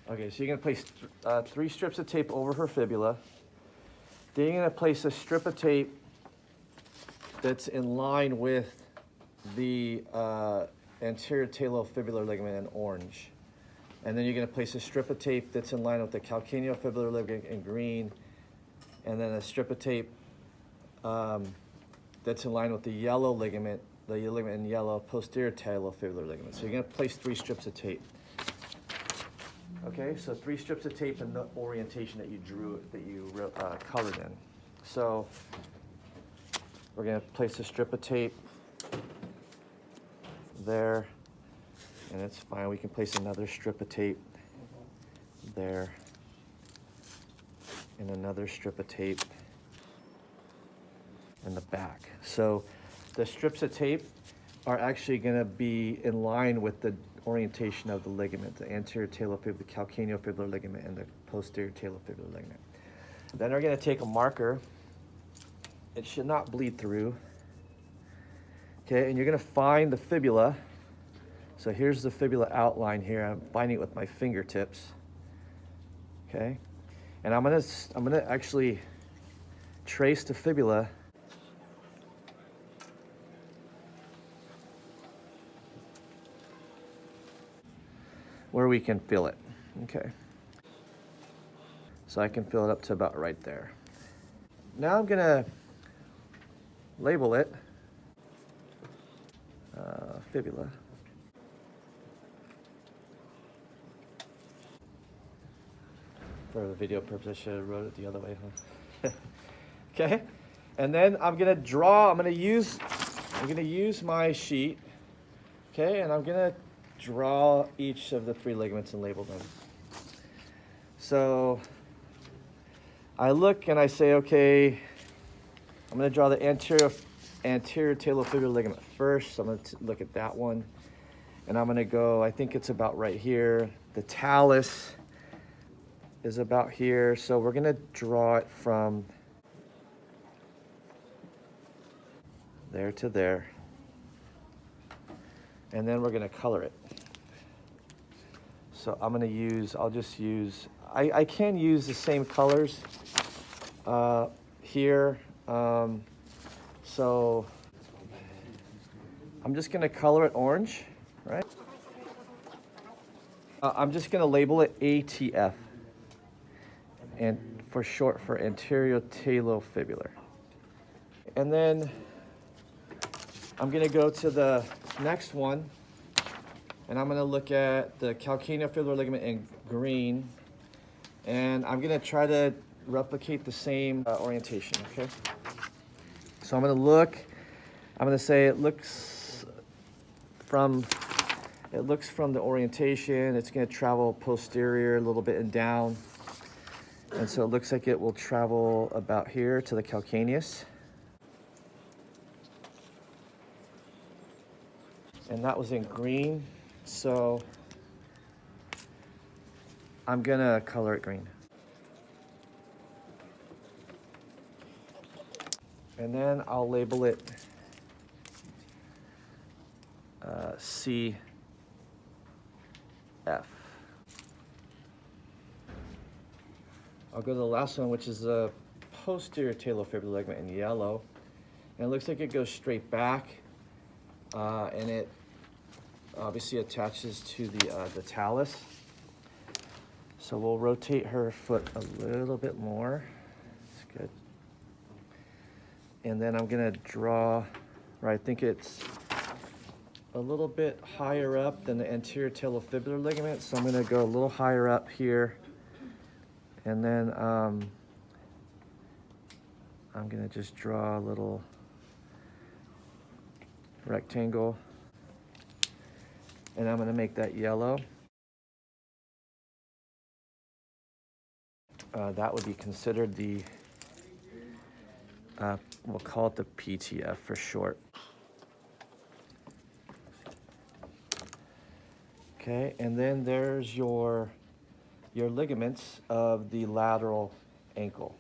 Okay, so you're gonna place 3 strips of tape over her fibula. Then you're gonna place a strip of tape that's in line with the anterior talofibular ligament in orange. And then you're gonna place a strip of tape that's in line with the calcaneofibular ligament in green, and then a strip of tape that's in line with the yellow ligament, the ligament in yellow, posterior talofibular ligament. So you're gonna place 3 strips of tape. Okay, so 3 strips of tape in the orientation that you drew, that you colored in. So we're gonna place a strip of tape there, and it's fine. We can place another strip of tape there, and another strip of tape in the back. So the strips of tape are actually gonna be in line with the orientation of the ligament, the anterior talofibular, the calcaneofibular ligament, and the posterior talofibular ligament. Then we're gonna take a marker. It should not bleed through. Okay, and you're gonna find the fibula. So here's the fibula outline here. I'm finding it with my fingertips. Okay, and I'm gonna actually trace the fibula where we can feel it. Okay, so I can fill it up to about right there. Now I'm gonna label it fibula. For the video purpose, I should have wrote it the other way, huh? Okay, and then I'm gonna use my sheet, okay, and I'm gonna draw each of the 3 ligaments and label them. So I look and I say, okay, I'm gonna draw the anterior talofibular ligament first. So I'm gonna look at that one, and I'm gonna go, I think it's about right here. The talus is about here, so we're gonna draw it from there to there, and then we're gonna color it. So I'll just use, I can use the same colors here. So I'm just gonna color it orange, right? I'm just gonna label it ATF, and for short for anterior talofibular. And then I'm gonna go to the next one, and I'm gonna look at the calcaneofibular ligament in green, and I'm gonna try to replicate the same orientation, okay? So I'm gonna say it looks from the orientation, it's gonna travel posterior a little bit and down. And so it looks like it will travel about here to the calcaneus. And that was in green, so I'm gonna color it green. And then I'll label it CF. I'll go to the last one, which is the posterior talofibular ligament in yellow. And it looks like it goes straight back, and it obviously attaches to the talus. So we'll rotate her foot a little bit more. That's good. And then I'm gonna draw, or I think it's a little bit higher up than the anterior talofibular ligament. So I'm gonna go a little higher up here. And then I'm gonna just draw a little rectangle, and I'm gonna make that yellow. That would be considered the, we'll call it the PTF for short. Okay, and then there's your ligaments of the lateral ankle.